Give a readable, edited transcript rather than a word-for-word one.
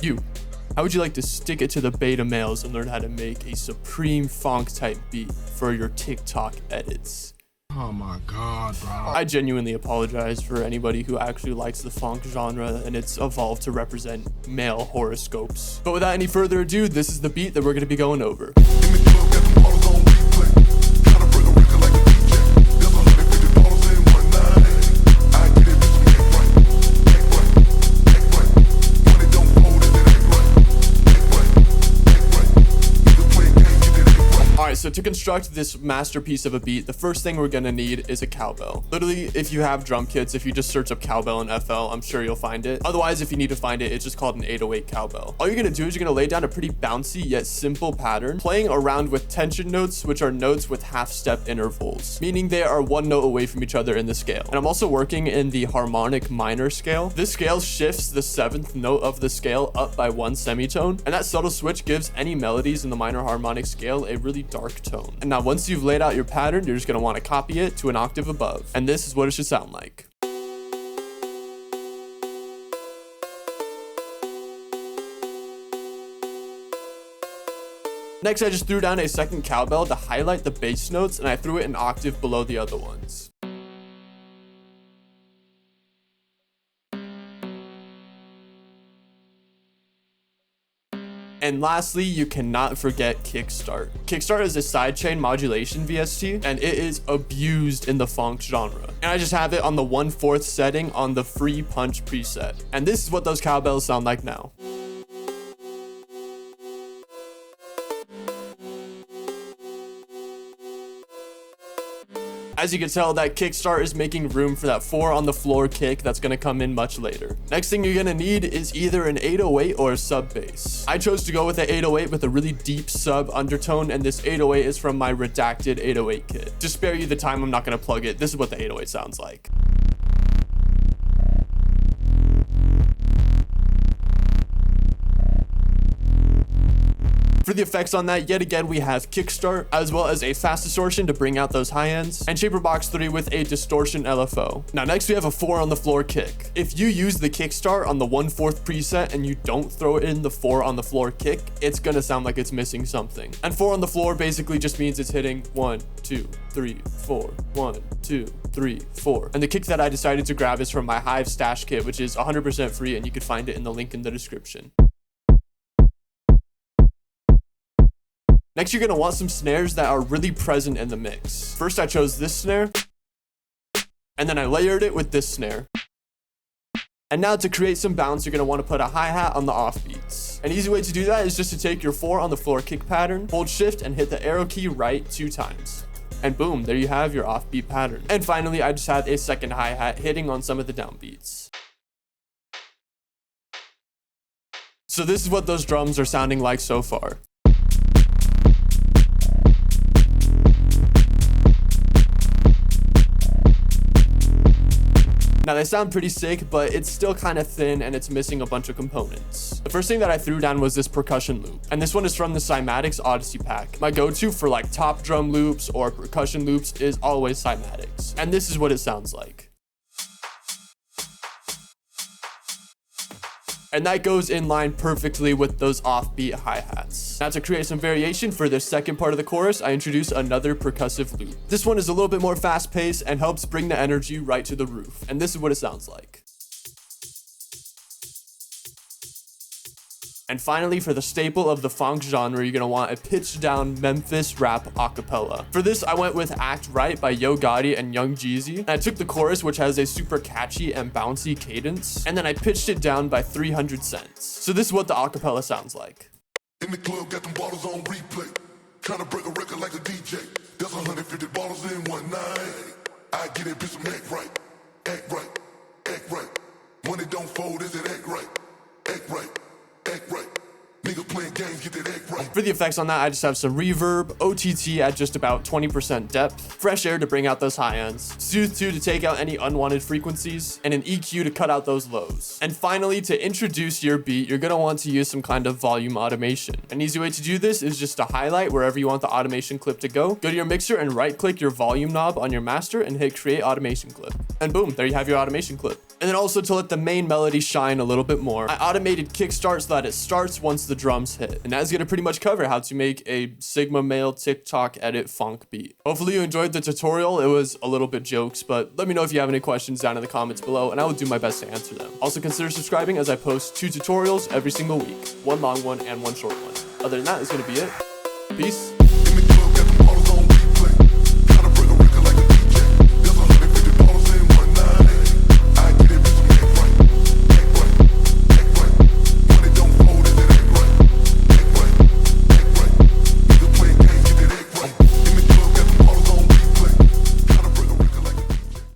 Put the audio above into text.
How would you like to stick it to the beta males and learn how to make a supreme phonk type beat for your TikTok edits? Oh my god, bro. I genuinely apologize for anybody who actually likes the phonk genre and it's evolved to represent male horoscopes. But without any further ado, this is the beat that we're going to be going over. So to construct this masterpiece of a beat, the first thing we're gonna need is a cowbell. Literally, if you have drum kits, if you just search up cowbell in FL, I'm sure you'll find it. Otherwise, if you need to find it, it's just called an 808 cowbell. All you're gonna do is you're gonna lay down a pretty bouncy yet simple pattern, playing around with tension notes, which are notes with half-step intervals, meaning they are one note away from each other in the scale. And I'm also working in the harmonic minor scale. This scale shifts the 7th note of the scale up by 1 semitone, and that subtle switch gives any melodies in the minor harmonic scale a really dark tone. And now once you've laid out your pattern, you're just going to want to copy it to an octave above. And this is what it should sound like. Next, I just threw down a second cowbell to highlight the bass notes, and I threw it an octave below the other ones. And lastly, you cannot forget kickstart. Kickstart is a sidechain modulation VST, and it is abused in the phonk genre. And I just have it on the 1/4 setting on the free punch preset. And this is what those cowbells sound like now. As you can tell, that kickstart is making room for that 4 on the floor kick that's going to come in much later. Next thing you're going to need is either an 808 or a sub bass. I chose to go with an 808 with a really deep sub undertone, and this 808 is from my redacted 808 kit. To spare you the time, I'm not going to plug it. This is what the 808 sounds like. For the effects on that, yet again, we have kickstart, as well as a fast distortion to bring out those high ends, and Shaper Box 3 with a distortion LFO. Now next we have a 4 on the floor kick. If you use the kickstart on the 1/4 preset and you don't throw it in the 4 on the floor kick, it's gonna sound like it's missing something. And 4 on the floor basically just means it's hitting 1, 2, 3, 4, 1, 2, 3, 4. And the kick that I decided to grab is from my Hive stash kit, which is 100% free, and you can find it in the link in the description. Next, you're gonna want some snares that are really present in the mix. First, I chose this snare, and then I layered it with this snare. And now to create some bounce, you're gonna wanna put a hi-hat on the offbeats. An easy way to do that is just to take your 4 on the floor kick pattern, hold shift, and hit the arrow key right 2 times. And boom, there you have your offbeat pattern. And finally, I just have a second hi-hat hitting on some of the downbeats. So this is what those drums are sounding like so far. Now they sound pretty sick, but it's still kind of thin and it's missing a bunch of components. The first thing that I threw down was this percussion loop, and this one is from the Cymatics Odyssey pack. My go-to for like top drum loops or percussion loops is always Cymatics, and this is what it sounds like. And that goes in line perfectly with those offbeat hi-hats. Now to create some variation for this second part of the chorus, I introduce another percussive loop. This one is a little bit more fast-paced and helps bring the energy right to the roof. And this is what it sounds like. And finally, for the staple of the phonk genre, you're gonna want a pitched down Memphis Rap Acapella. For this, I went with Act Right by Yo Gotti and Young Jeezy. And I took the chorus, which has a super catchy and bouncy cadence, and then I pitched it down by 300 cents. So this is what the acapella sounds like. In the club, got them bottles on replay. Tryna break a record like a DJ. That's 150 bottles in one night. I get it, bitch, act right. Act right. Act right. Money don't fold, is it act right? Act right. Act right. Nigga playing games, get that act right. For the effects on that, I just have some reverb, OTT at just about 20% depth, fresh air to bring out those high ends, Soothe 2 to take out any unwanted frequencies, and an EQ to cut out those lows. And finally, to introduce your beat, you're gonna want to use some kind of volume automation. An easy way to do this is just to highlight wherever you want the automation clip to go to your mixer and right-click your volume knob on your master and hit create automation clip. And boom, there you have your automation clip. And then also to let the main melody shine a little bit more, I automated kickstart so that it starts once the drums hit. And that's gonna pretty much cover how to make a Sigma Male TikTok edit phonk beat. Hopefully you enjoyed the tutorial. It was a little bit jokes, but let me know if you have any questions down in the comments below and I will do my best to answer them. Also consider subscribing as I post 2 tutorials every single week, one long one and one short one. Other than that, it's gonna be it. Peace.